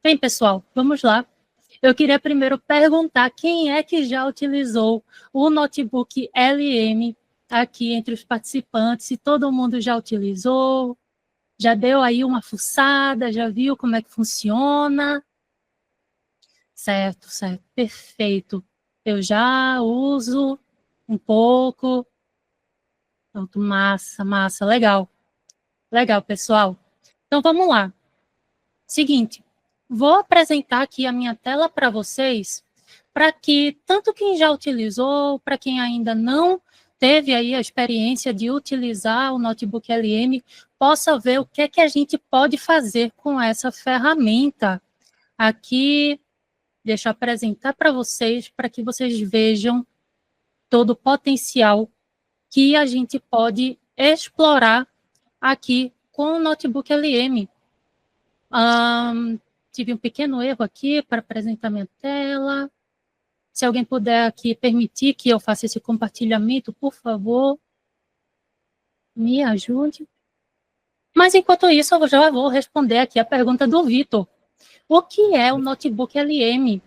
Bem, pessoal, vamos lá. Eu queria primeiro perguntar quem é que já utilizou o notebook LM aqui entre os participantes, se todo mundo já utilizou, já deu aí uma fuçada, já viu como é que funciona. Certo, certo, perfeito. Eu já uso um pouco. Pronto, massa, massa, legal. Legal, pessoal. Então, vamos lá. Seguinte, vou apresentar aqui a minha tela para vocês, para que tanto quem já utilizou, para quem ainda não teve aí a experiência de utilizar o notebook LM, possa ver o que é que a gente pode fazer com essa ferramenta. Aqui, deixa eu apresentar para que vocês vejam todo o potencial que a gente pode explorar aqui com o notebook LM. Tive um pequeno erro aqui para apresentar minha tela. Se alguém puder aqui permitir que eu faça esse compartilhamento, por favor, me ajude. Mas, enquanto isso, eu já vou responder aqui a pergunta do Vitor. O que é o notebook LM?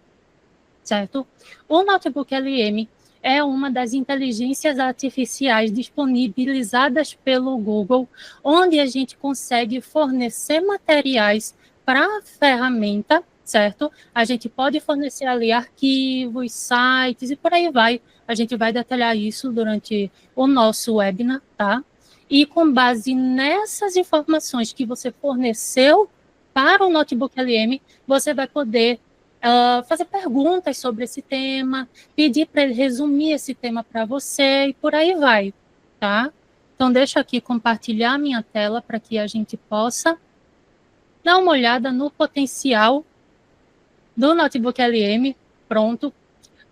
Certo? O notebook LM é uma das inteligências artificiais disponibilizadas pelo Google, onde a gente consegue fornecer materiais para a ferramenta, certo? A gente pode fornecer ali arquivos, sites e por aí vai. A gente vai detalhar isso durante o nosso webinar, tá? E com base nessas informações que você forneceu para o notebook LM, você vai poder fazer perguntas sobre esse tema, pedir para ele resumir esse tema para você e por aí vai, tá? Então, deixa aqui compartilhar minha tela para que a gente possa dar uma olhada no potencial do notebook LM. Pronto.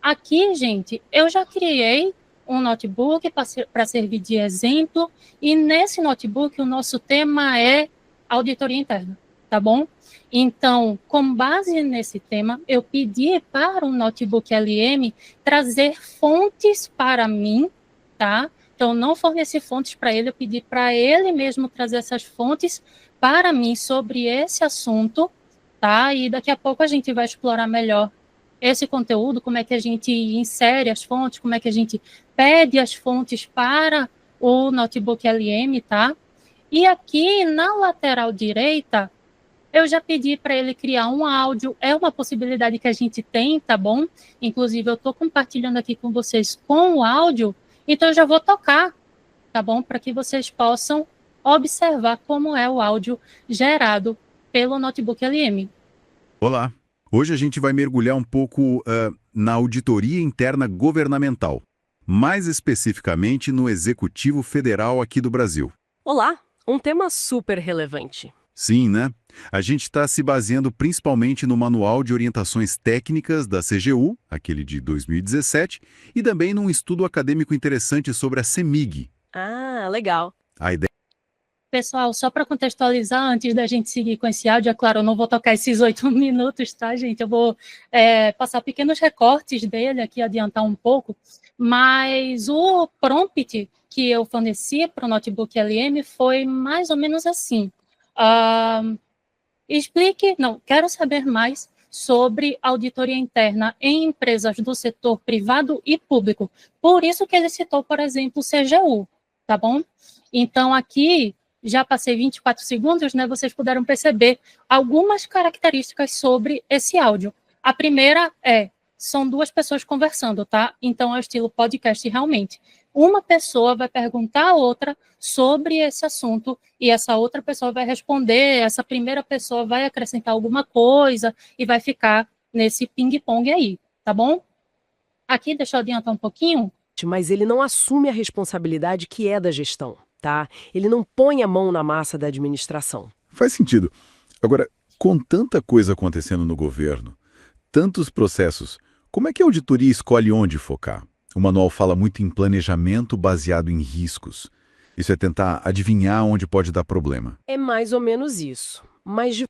Aqui, gente, eu já criei um notebook para servir de exemplo e nesse notebook o nosso tema é auditoria interna, tá bom? Então, com base nesse tema, eu pedi para o notebook LM trazer fontes para mim, tá? Então, não forneci fontes para ele, eu pedi para ele mesmo trazer essas fontes para mim sobre esse assunto, tá? E daqui a pouco a gente vai explorar melhor esse conteúdo, como é que a gente insere as fontes, como é que a gente pede as fontes para o notebook LM, tá? E aqui na lateral direita, eu já pedi para ele criar um áudio, é uma possibilidade que a gente tem, tá bom? Inclusive, eu estou compartilhando aqui com vocês com o áudio, então eu já vou tocar, tá bom? Para que vocês possam observar como é o áudio gerado pelo notebook LM. Olá! Hoje a gente vai mergulhar um pouco na auditoria interna governamental, mais especificamente no Executivo Federal aqui do Brasil. Olá! Um tema super relevante. Sim, né? A gente está se baseando principalmente no Manual de Orientações Técnicas da CGU, aquele de 2017, e também num estudo acadêmico interessante sobre a CEMIG. Ah, legal. A ideia Pessoal, só para contextualizar, antes da gente seguir com esse áudio, é claro, eu não vou tocar esses 8 minutos, tá, gente? Eu vou passar pequenos recortes dele aqui, adiantar um pouco, mas o prompt que eu forneci para o notebook LM foi mais ou menos assim. Quero saber mais sobre auditoria interna em empresas do setor privado e público. Por isso que ele citou, por exemplo, o CGU, tá bom? Então, aqui, já passei 24 segundos, né? Vocês puderam perceber algumas características sobre esse áudio. A primeira são duas pessoas conversando, tá? Então, é o estilo podcast realmente. Uma pessoa vai perguntar a outra sobre esse assunto e essa outra pessoa vai responder, essa primeira pessoa vai acrescentar alguma coisa e vai ficar nesse ping-pong aí, tá bom? Aqui, deixa eu adiantar um pouquinho. Mas ele não assume a responsabilidade que é da gestão, tá? Ele não põe a mão na massa da administração. faz sentido. Agora, com tanta coisa acontecendo no governo, tantos processos, como é que a auditoria escolhe onde focar? O manual fala muito em planejamento baseado em riscos. Isso é tentar adivinhar onde pode dar problema. É mais ou menos isso. Mas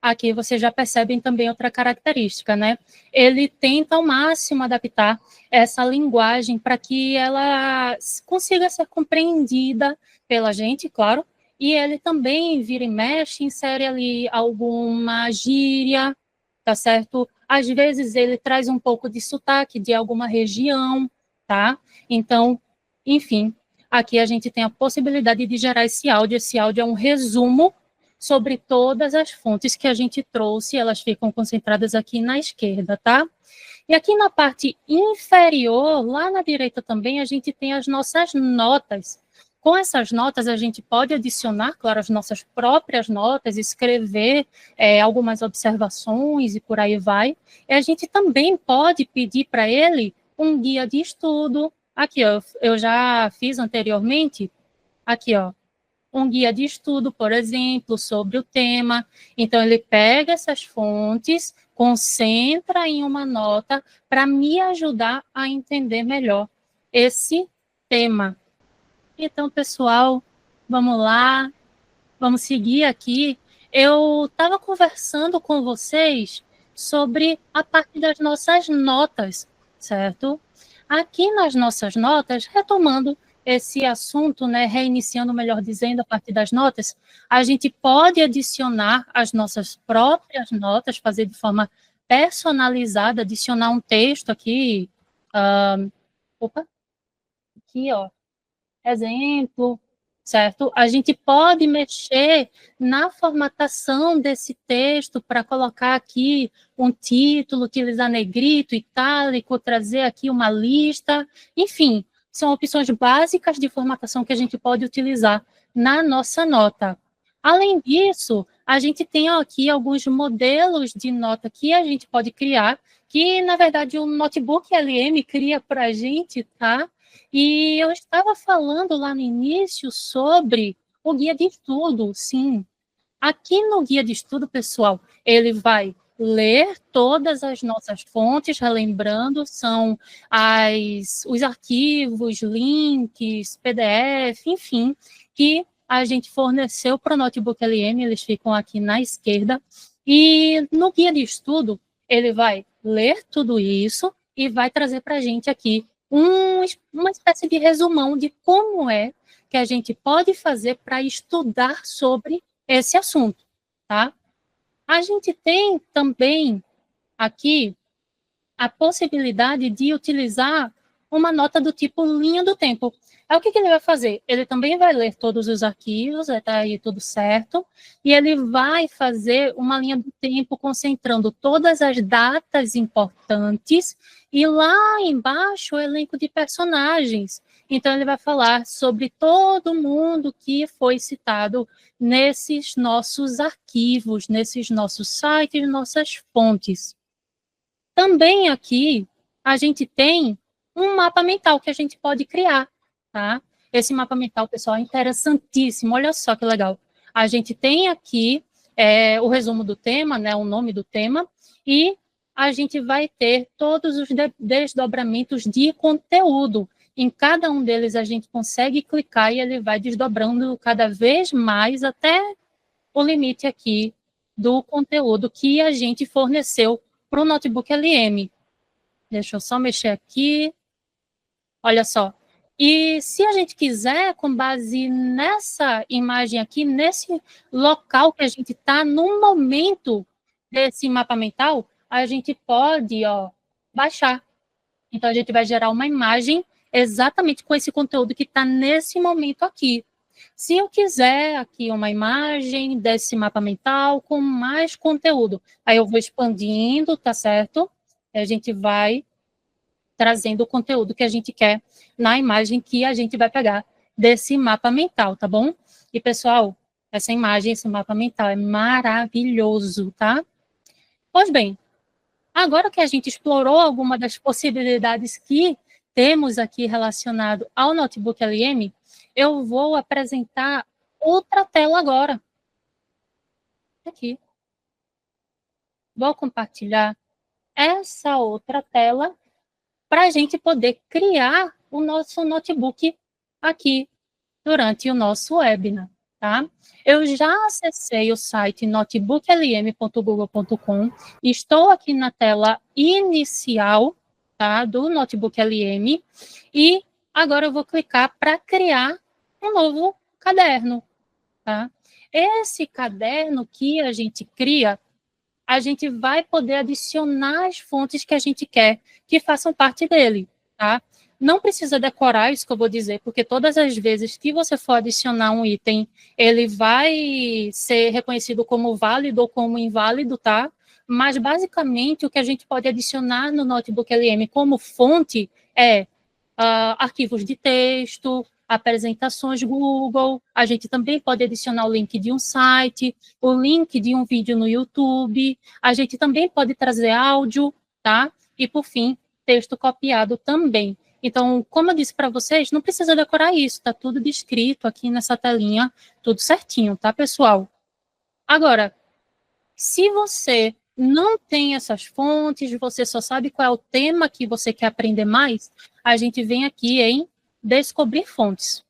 Aqui vocês já percebem também outra característica, né? Ele tenta ao máximo adaptar essa linguagem para que ela consiga ser compreendida pela gente, claro, e ele também vira e mexe, insere ali alguma gíria, tá certo? Às vezes ele traz um pouco de sotaque de alguma região, tá? Então, enfim, aqui a gente tem a possibilidade de gerar esse áudio. Esse áudio é um resumo sobre todas as fontes que a gente trouxe, elas ficam concentradas aqui na esquerda, tá? E aqui na parte inferior, lá na direita também, a gente tem as nossas notas. Com essas notas, a gente pode adicionar, claro, as nossas próprias notas, escrever algumas observações e por aí vai. E a gente também pode pedir para ele um guia de estudo. Aqui, ó, eu já fiz anteriormente, aqui, ó, um guia de estudo, por exemplo, sobre o tema. Então, ele pega essas fontes, concentra em uma nota para me ajudar a entender melhor esse tema. Então, pessoal, vamos lá, vamos seguir aqui. Eu estava conversando com vocês sobre a parte das nossas notas, certo? Aqui nas nossas notas, retomando esse assunto, né, reiniciando, melhor dizendo, a partir das notas, a gente pode adicionar as nossas próprias notas, fazer de forma personalizada, adicionar um texto aqui, aqui, ó, exemplo, certo? A gente pode mexer na formatação desse texto para colocar aqui um título, utilizar negrito, itálico, trazer aqui uma lista, enfim, são opções básicas de formatação que a gente pode utilizar na nossa nota. Além disso, a gente tem aqui alguns modelos de nota que a gente pode criar, que, na verdade, o Notebook LM cria para a gente, tá? E eu estava falando lá no início sobre o guia de estudo, sim. Aqui no guia de estudo, pessoal, ele vai ler todas as nossas fontes, relembrando, são os arquivos, links, PDF, enfim, que a gente forneceu para o Notebook LM, eles ficam aqui na esquerda. E no guia de estudo, ele vai ler tudo isso e vai trazer para a gente aqui uma espécie de resumão de como é que a gente pode fazer para estudar sobre esse assunto, tá? A gente tem também aqui a possibilidade de utilizar uma nota do tipo linha do tempo. Aí o que ele vai fazer? Ele também vai ler todos os arquivos, está aí tudo certo, e ele vai fazer uma linha do tempo concentrando todas as datas importantes e lá embaixo o elenco de personagens. Então ele vai falar sobre todo mundo que foi citado nesses nossos arquivos, nesses nossos sites, nossas fontes. Também aqui a gente tem um mapa mental que a gente pode criar, tá? Esse mapa mental, pessoal, é interessantíssimo. Olha só que legal. A gente tem aqui o resumo do tema, né, o nome do tema, e a gente vai ter todos os desdobramentos de conteúdo. Em cada um deles a gente consegue clicar e ele vai desdobrando cada vez mais até o limite aqui do conteúdo que a gente forneceu para o Notebook LM. Deixa eu só mexer aqui. Olha só. E se a gente quiser, com base nessa imagem aqui, nesse local que a gente está, no momento desse mapa mental, a gente pode baixar. Então, a gente vai gerar uma imagem exatamente com esse conteúdo que está nesse momento aqui. Se eu quiser aqui uma imagem desse mapa mental com mais conteúdo, aí eu vou expandindo, tá certo? A gente vai trazendo o conteúdo que a gente quer na imagem que a gente vai pegar desse mapa mental, tá bom? E, pessoal, essa imagem, esse mapa mental é maravilhoso, tá? Pois bem, agora que a gente explorou alguma das possibilidades que temos aqui relacionado ao Notebook LM, eu vou apresentar outra tela agora. Aqui. Vou compartilhar essa outra tela para a gente poder criar o nosso notebook aqui durante o nosso webinar, tá? Eu já acessei o site notebooklm.google.com, estou aqui na tela inicial, tá, do Notebook LM, e agora eu vou clicar para criar um novo caderno, tá? Esse caderno que a gente cria, a gente vai poder adicionar as fontes que a gente quer que façam parte dele, tá? Não precisa decorar isso que eu vou dizer, porque todas as vezes que você for adicionar um item, ele vai ser reconhecido como válido ou como inválido, tá? Mas, basicamente, o que a gente pode adicionar no Notebook LM como fonte é arquivos de texto, apresentações Google, a gente também pode adicionar o link de um site, o link de um vídeo no YouTube, a gente também pode trazer áudio, tá? E, por fim, texto copiado também. Então, como eu disse para vocês, não precisa decorar isso, tá tudo descrito aqui nessa telinha, tudo certinho, tá, pessoal? Agora, se você não tem essas fontes, você só sabe qual é o tema que você quer aprender mais, a gente vem aqui em Descobrir Fontes.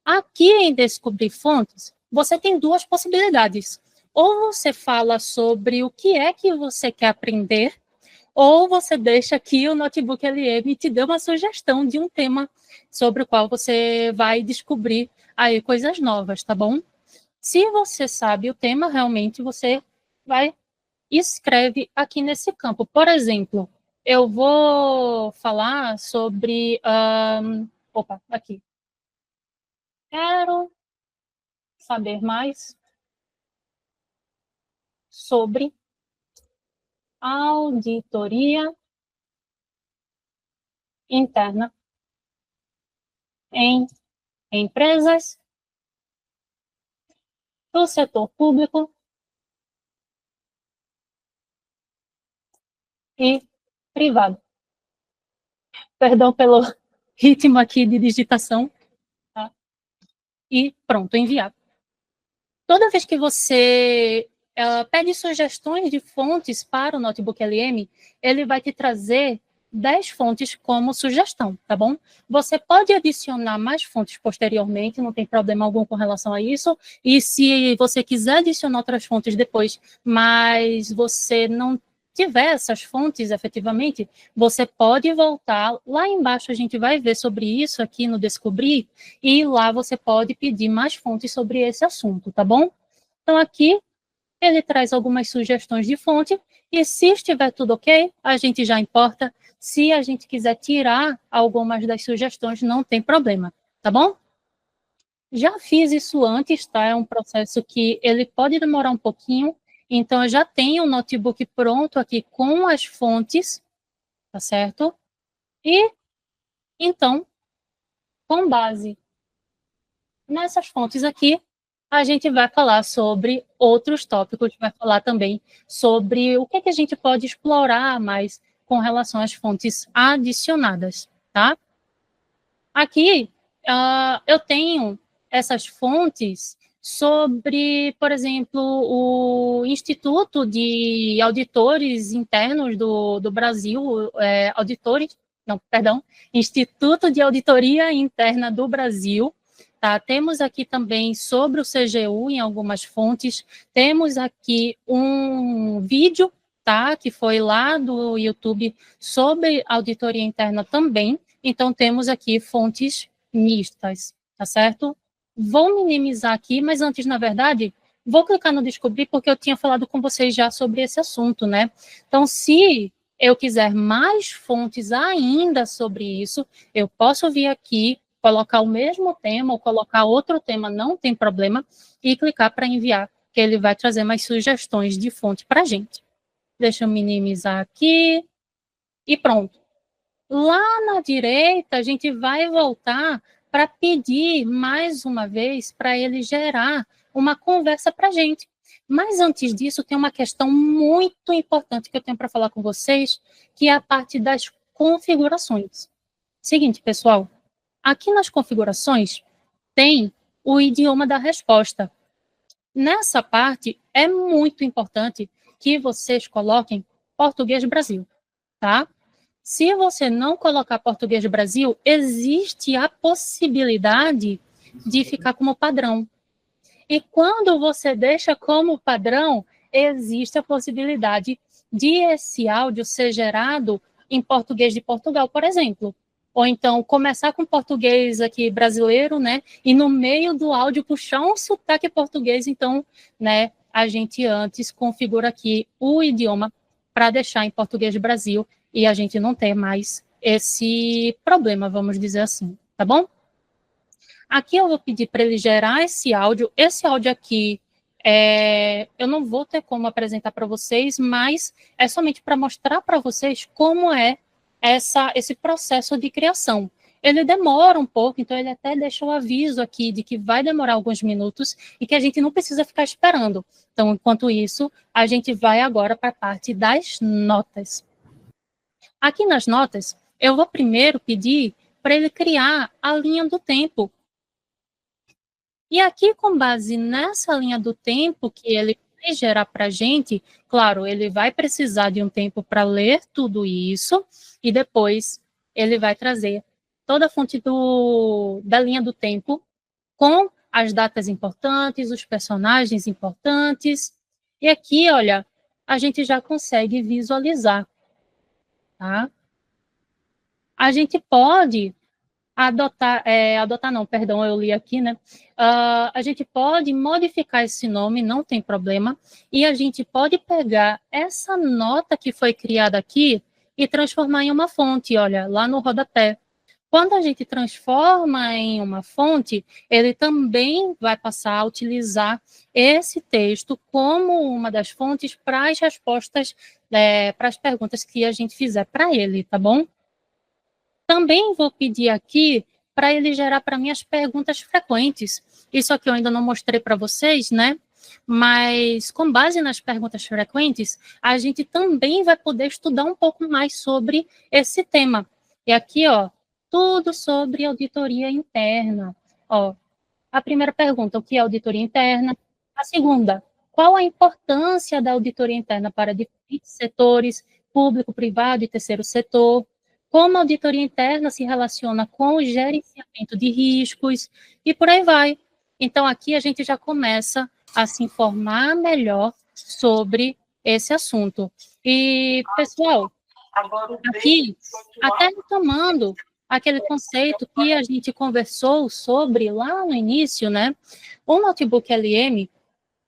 Aqui em Descobrir Fontes, você tem duas possibilidades. Ou você fala sobre o que é que você quer aprender, ou você deixa que o Notebook LM te dê uma sugestão de um tema sobre o qual você vai descobrir aí coisas novas, tá bom? Se você sabe o tema, realmente você vai e escreve aqui nesse campo. Por exemplo, eu vou falar sobre... opa, aqui. Quero saber mais sobre auditoria interna em empresas do setor público e privado. Perdão pelo ritmo aqui de digitação. Tá? E pronto, enviado. Toda vez que você pede sugestões de fontes para o Notebook LM, ele vai te trazer 10 fontes como sugestão, tá bom? Você pode adicionar mais fontes posteriormente, não tem problema algum com relação a isso. E se você quiser adicionar outras fontes depois, mas você não tiver essas fontes efetivamente, você pode voltar. Lá embaixo a gente vai ver sobre isso aqui no Descobrir, e lá você pode pedir mais fontes sobre esse assunto, tá bom? Então, aqui ele traz algumas sugestões de fonte, e se estiver tudo ok, a gente já importa. Se a gente quiser tirar algumas das sugestões, não tem problema, tá bom? Já fiz isso antes, tá? É um processo que ele pode demorar um pouquinho, então eu já tenho o notebook pronto aqui com as fontes, tá certo? E, então, com base nessas fontes aqui, a gente vai falar sobre outros tópicos, vai falar também sobre o que a gente pode explorar mais com relação às fontes adicionadas, tá? Aqui, eu tenho essas fontes sobre, por exemplo, o Instituto de Auditores Internos do Brasil, Instituto de Auditoria Interna do Brasil. Tá? Temos aqui também sobre o CGU em algumas fontes, temos aqui um vídeo, tá? Que foi lá do YouTube sobre auditoria interna também, então temos aqui fontes mistas, tá certo? Vou minimizar aqui, mas antes, na verdade, vou clicar no Descobrir, porque eu tinha falado com vocês já sobre esse assunto, né? Então, se eu quiser mais fontes ainda sobre isso, eu posso vir aqui, colocar o mesmo tema ou colocar outro tema, não tem problema, e clicar para enviar, que ele vai trazer mais sugestões de fonte para a gente. Deixa eu minimizar aqui e pronto. Lá na direita, a gente vai voltar para pedir mais uma vez para ele gerar uma conversa para a gente. Mas antes disso, tem uma questão muito importante que eu tenho para falar com vocês, que é a parte das configurações. Seguinte, pessoal, aqui nas configurações tem o idioma da resposta. Nessa parte, é muito importante que vocês coloquem Português Brasil, tá? Se você não colocar Português Brasil, existe a possibilidade de ficar como padrão. E quando você deixa como padrão, existe a possibilidade de esse áudio ser gerado em português de Portugal, por exemplo, ou então começar com português aqui brasileiro, né, e no meio do áudio puxar um sotaque português, então, né, a gente antes configura aqui o idioma para deixar em português do Brasil e a gente não ter mais esse problema, vamos dizer assim, tá bom? Aqui eu vou pedir para ele gerar esse áudio aqui, eu não vou ter como apresentar para vocês, mas é somente para mostrar para vocês como é esse processo de criação. Ele demora um pouco, então ele até deixa o aviso aqui de que vai demorar alguns minutos e que a gente não precisa ficar esperando. Então, enquanto isso, a gente vai agora para a parte das notas. Aqui nas notas, eu vou primeiro pedir para ele criar a linha do tempo. E aqui, com base nessa linha do tempo que ele vai gerar para a gente, claro, ele vai precisar de um tempo para ler tudo isso, e depois ele vai trazer toda a fonte da linha do tempo com as datas importantes, os personagens importantes. E aqui, olha, a gente já consegue visualizar, tá? A gente pode adotar não, perdão, eu li aqui, né? A gente pode modificar esse nome, não tem problema, e a gente pode pegar essa nota que foi criada aqui e transformar em uma fonte, olha, lá no rodapé. Quando a gente transforma em uma fonte, ele também vai passar a utilizar esse texto como uma das fontes para as respostas, para as perguntas que a gente fizer para ele, tá bom? Também vou pedir aqui para ele gerar para mim as perguntas frequentes. Isso aqui eu ainda não mostrei para vocês, né? Mas com base nas perguntas frequentes, a gente também vai poder estudar um pouco mais sobre esse tema. E aqui, ó, tudo sobre auditoria interna. Ó, a primeira pergunta, o que é auditoria interna? A segunda, qual a importância da auditoria interna para diferentes setores, público, privado e terceiro setor? Como a auditoria interna se relaciona com o gerenciamento de riscos e por aí vai. Então, aqui a gente já começa a se informar melhor sobre esse assunto. E, pessoal, aqui, até retomando aquele conceito que a gente conversou sobre lá no início, né? O notebook LM,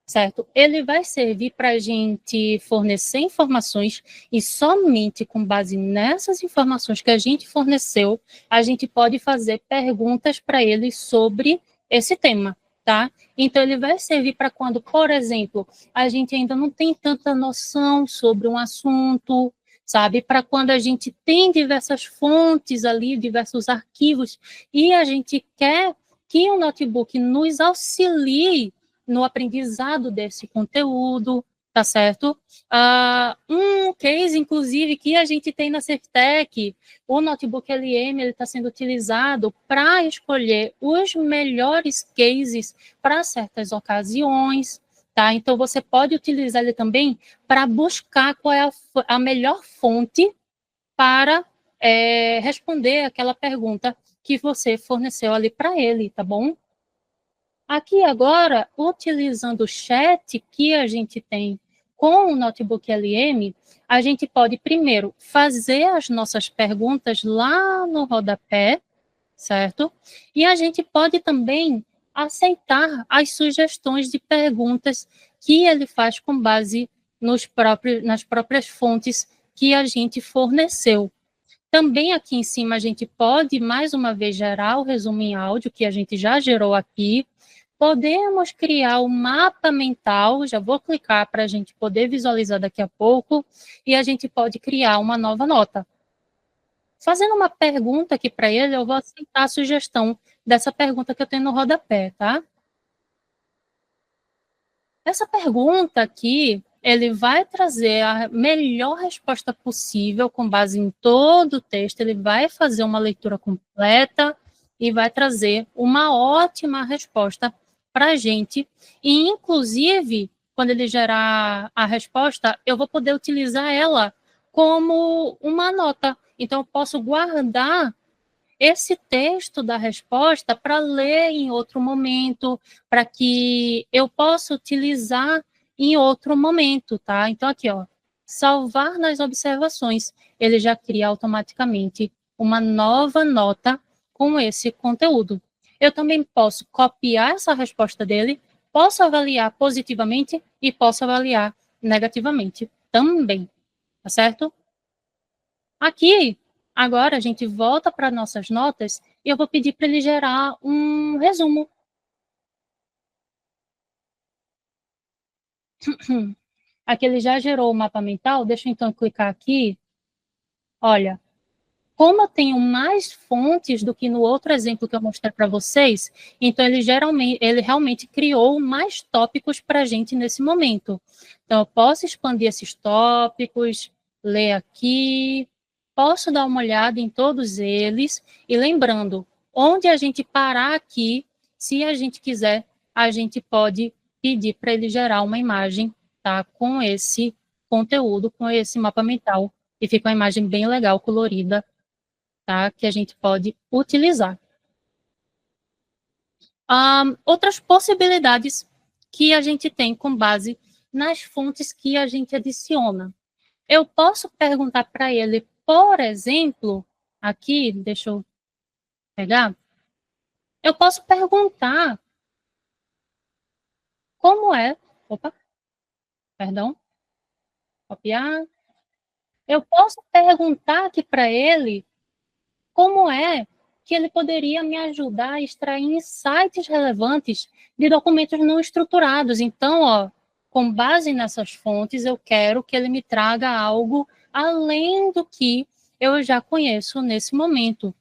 certo? Ele vai servir para a gente fornecer informações e somente com base nessas informações que a gente forneceu, a gente pode fazer perguntas para ele sobre esse tema, tá? Então, ele vai servir para quando, por exemplo, a gente ainda não tem tanta noção sobre um assunto, sabe? Para quando a gente tem diversas fontes ali, diversos arquivos, e a gente quer que o notebook nos auxilie no aprendizado desse conteúdo, tá certo? Um case, inclusive, que a gente tem na Ceftec, o notebook LM, ele está sendo utilizado para escolher os melhores cases para certas ocasiões, tá? Então, você pode utilizar ele também para buscar qual é a melhor fonte para responder aquela pergunta que você forneceu ali para ele, tá bom? Aqui agora, utilizando o chat que a gente tem com o notebook LM, a gente pode primeiro fazer as nossas perguntas lá no rodapé, certo? E a gente pode também aceitar as sugestões de perguntas que ele faz com base nas próprias fontes que a gente forneceu. Também aqui em cima a gente pode, mais uma vez, gerar o resumo em áudio, que a gente já gerou aqui. Podemos criar um mapa mental, já vou clicar para a gente poder visualizar daqui a pouco, e a gente pode criar uma nova nota. Fazendo uma pergunta aqui para ele, eu vou aceitar a sugestão dessa pergunta que eu tenho no rodapé, tá? Essa pergunta aqui, ele vai trazer a melhor resposta possível com base em todo o texto, ele vai fazer uma leitura completa e vai trazer uma ótima resposta para a gente, e inclusive, quando ele gerar a resposta, eu vou poder utilizar ela como uma nota. Então, eu posso guardar esse texto da resposta para ler em outro momento, para que eu possa utilizar em outro momento, tá? Então, aqui, ó, salvar nas observações, ele já cria automaticamente uma nova nota com esse conteúdo. Eu também posso copiar essa resposta dele, posso avaliar positivamente e posso avaliar negativamente também, tá certo? Aqui, agora a gente volta para nossas notas e eu vou pedir para ele gerar um resumo. Aqui ele já gerou o mapa mental, deixa eu então clicar aqui. Olha, como eu tenho mais fontes do que no outro exemplo que eu mostrei para vocês, então ele realmente criou mais tópicos para a gente nesse momento. Então, eu posso expandir esses tópicos, ler aqui, posso dar uma olhada em todos eles, e lembrando, onde a gente parar aqui, se a gente quiser, a gente pode pedir para ele gerar uma imagem, tá, com esse conteúdo, com esse mapa mental, e fica uma imagem bem legal, colorida, tá, que a gente pode utilizar. Outras possibilidades que a gente tem com base nas fontes que a gente adiciona. Eu posso perguntar para ele, por exemplo, aqui, deixa eu pegar, eu posso perguntar como é, copiar, eu posso perguntar aqui para ele como é que ele poderia me ajudar a extrair insights relevantes de documentos não estruturados. Então, ó, com base nessas fontes, eu quero que ele me traga algo além do que eu já conheço nesse momento,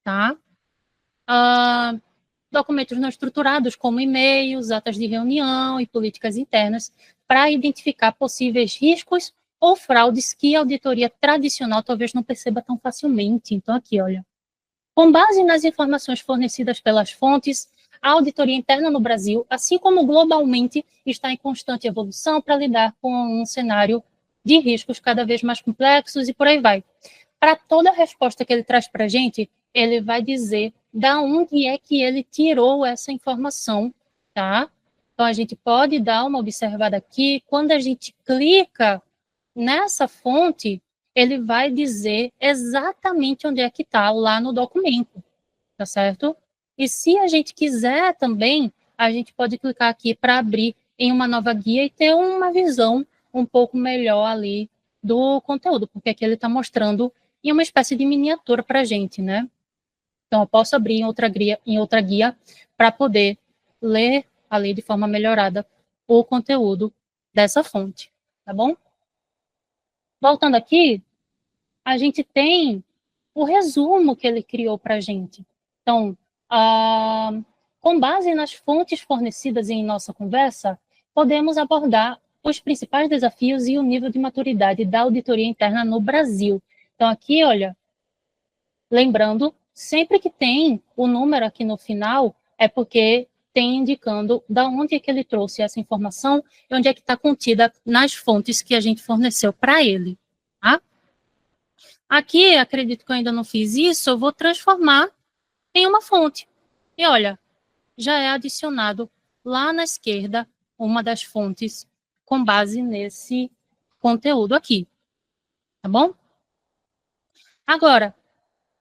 tá? Documentos não estruturados, como e-mails, atas de reunião e políticas internas, para identificar possíveis riscos ou fraudes que a auditoria tradicional talvez não perceba tão facilmente. Então, aqui, olha. Com base nas informações fornecidas pelas fontes, a auditoria interna no Brasil, assim como globalmente, está em constante evolução para lidar com um cenário de riscos cada vez mais complexos e por aí vai. Para toda resposta que ele traz para a gente, ele vai dizer da onde é que ele tirou essa informação, tá? Então, a gente pode dar uma observada aqui. Quando a gente clica nessa fonte, ele vai dizer exatamente onde é que está lá no documento, tá certo? E se a gente quiser também, a gente pode clicar aqui para abrir em uma nova guia e ter uma visão um pouco melhor ali do conteúdo, porque aqui ele está mostrando em uma espécie de miniatura para a gente, né? Então, eu posso abrir em outra guia para poder ler ali de forma melhorada o conteúdo dessa fonte, tá bom? Voltando aqui, a gente tem o resumo que ele criou para a gente. Então, com base nas fontes fornecidas em nossa conversa, podemos abordar os principais desafios e o nível de maturidade da auditoria interna no Brasil. Então, aqui, olha, lembrando, sempre que tem o número aqui no final, é porque tem indicando da onde é que ele trouxe essa informação e onde é que está contida nas fontes que a gente forneceu para ele, tá? Aqui, acredito que eu ainda não fiz isso, eu vou transformar em uma fonte. E olha, já é adicionado lá na esquerda uma das fontes com base nesse conteúdo aqui, tá bom? Agora,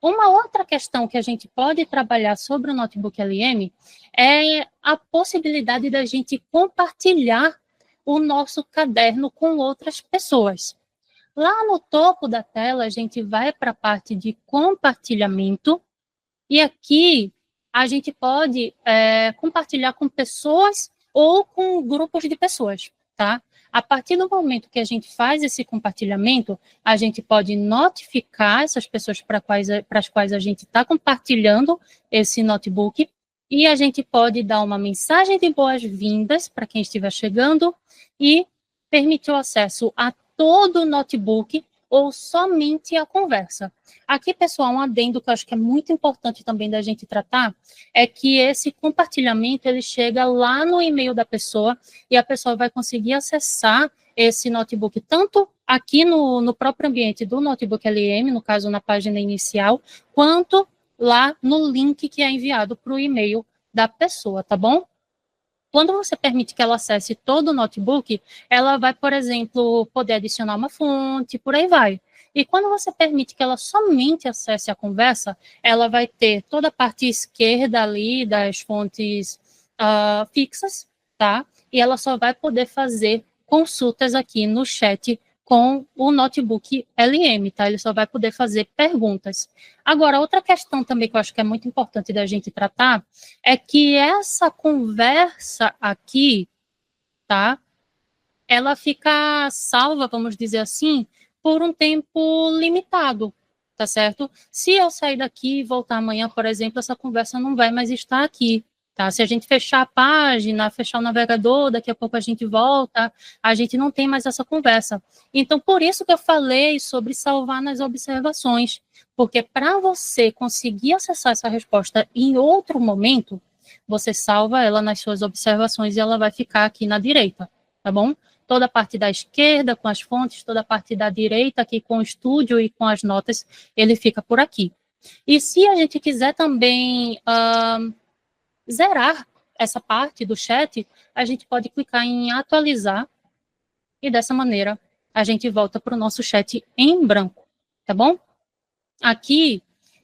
uma outra questão que a gente pode trabalhar sobre o Notebook LM é a possibilidade da gente compartilhar o nosso caderno com outras pessoas. Lá no topo da tela, a gente vai para a parte de compartilhamento, e aqui a gente pode compartilhar com pessoas ou com grupos de pessoas, tá? A partir do momento que a gente faz esse compartilhamento, a gente pode notificar essas pessoas para as quais a gente está compartilhando esse notebook, e a gente pode dar uma mensagem de boas-vindas para quem estiver chegando e permitir o acesso a todo o notebook ou somente a conversa. Aqui, pessoal, um adendo que eu acho que é muito importante também da gente tratar, é que esse compartilhamento, ele chega lá no e-mail da pessoa e a pessoa vai conseguir acessar esse notebook, tanto aqui no próprio ambiente do Notebook LM, no caso, na página inicial, quanto lá no link que é enviado para o e-mail da pessoa, tá bom? Quando você permite que ela acesse todo o notebook, ela vai, por exemplo, poder adicionar uma fonte, por aí vai. E quando você permite que ela somente acesse a conversa, ela vai ter toda a parte esquerda ali das fontes fixas, tá? E ela só vai poder fazer consultas aqui no chat com o notebook LM, tá? Ele só vai poder fazer perguntas. Agora, outra questão também que eu acho que é muito importante da gente tratar é que essa conversa aqui, tá? Ela fica salva, vamos dizer assim, por um tempo limitado, tá certo? Se eu sair daqui e voltar amanhã, por exemplo, essa conversa não vai mais estar aqui, tá? Se a gente fechar a página, fechar o navegador, daqui a pouco a gente volta, a gente não tem mais essa conversa. Então, por isso que eu falei sobre salvar nas observações, porque para você conseguir acessar essa resposta em outro momento, você salva ela nas suas observações e ela vai ficar aqui na direita, tá bom? Toda a parte da esquerda com as fontes, toda a parte da direita aqui com o estúdio e com as notas, ele fica por aqui. E se a gente quiser também zerar essa parte do chat, a gente pode clicar em atualizar e dessa maneira a gente volta para o nosso chat em branco, tá bom? Aqui,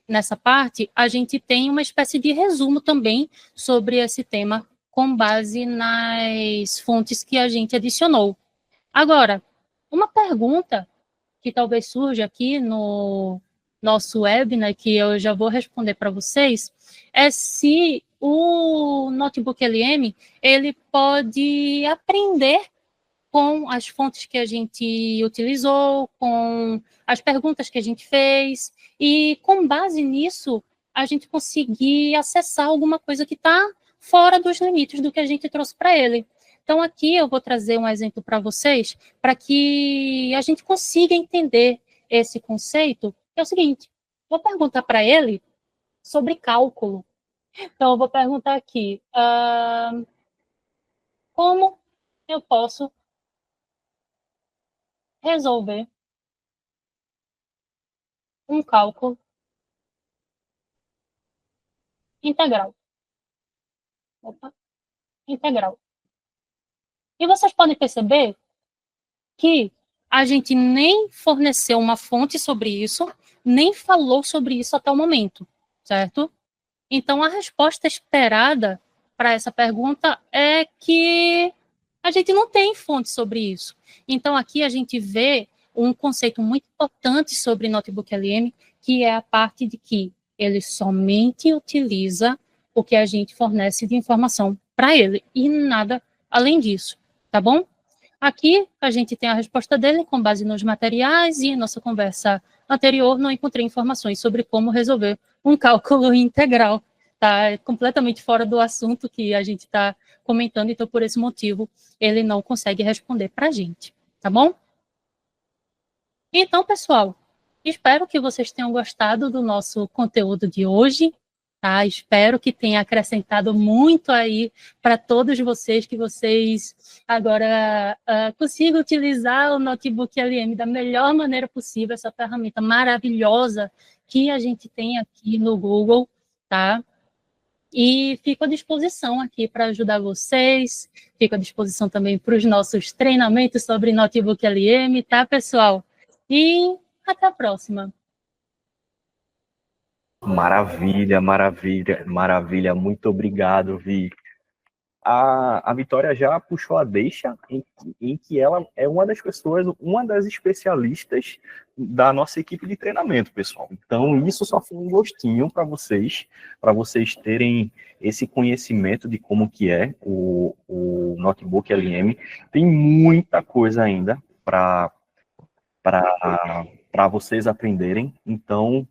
nessa parte, a gente tem uma espécie de resumo também sobre esse tema com base nas fontes que a gente adicionou. Agora, uma pergunta que talvez surja aqui no nosso webinar, que eu já vou responder para vocês, é se o Notebook LM ele pode aprender com as fontes que a gente utilizou, com as perguntas que a gente fez, e com base nisso, a gente conseguir acessar alguma coisa que está fora dos limites do que a gente trouxe para ele. Então, aqui eu vou trazer um exemplo para vocês, para que a gente consiga entender esse conceito. É o seguinte, vou perguntar para ele sobre cálculo. Então, eu vou perguntar aqui, como eu posso resolver um cálculo integral. Opa, integral. E vocês podem perceber que a gente nem forneceu uma fonte sobre isso, nem falou sobre isso até o momento, certo? Então, a resposta esperada para essa pergunta é que a gente não tem fonte sobre isso. Então, aqui a gente vê um conceito muito importante sobre Notebook LM, que é a parte de que ele somente utiliza o que a gente fornece de informação para ele, e nada além disso, tá bom? Aqui a gente tem a resposta dele com base nos materiais, e em nossa conversa anterior não encontrei informações sobre como resolver um cálculo integral. Está completamente fora do assunto que a gente está comentando, então por esse motivo ele não consegue responder para a gente, tá bom? Então, pessoal, espero que vocês tenham gostado do nosso conteúdo de hoje, tá? Espero que tenha acrescentado muito aí para todos vocês, que vocês agora consigam utilizar o Notebook LM da melhor maneira possível, essa ferramenta maravilhosa que a gente tem aqui no Google, tá? E fico à disposição aqui para ajudar vocês, fico à disposição também para os nossos treinamentos sobre Notebook LM, tá, pessoal? E até a próxima. Maravilha, maravilha, maravilha. Muito obrigado, Vi. A Vitória já puxou a deixa em que ela é uma das pessoas, uma das especialistas da nossa equipe de treinamento, pessoal. Então, isso só foi um gostinho para vocês terem esse conhecimento de como que é o Notebook LM. Tem muita coisa ainda para vocês aprenderem. Então,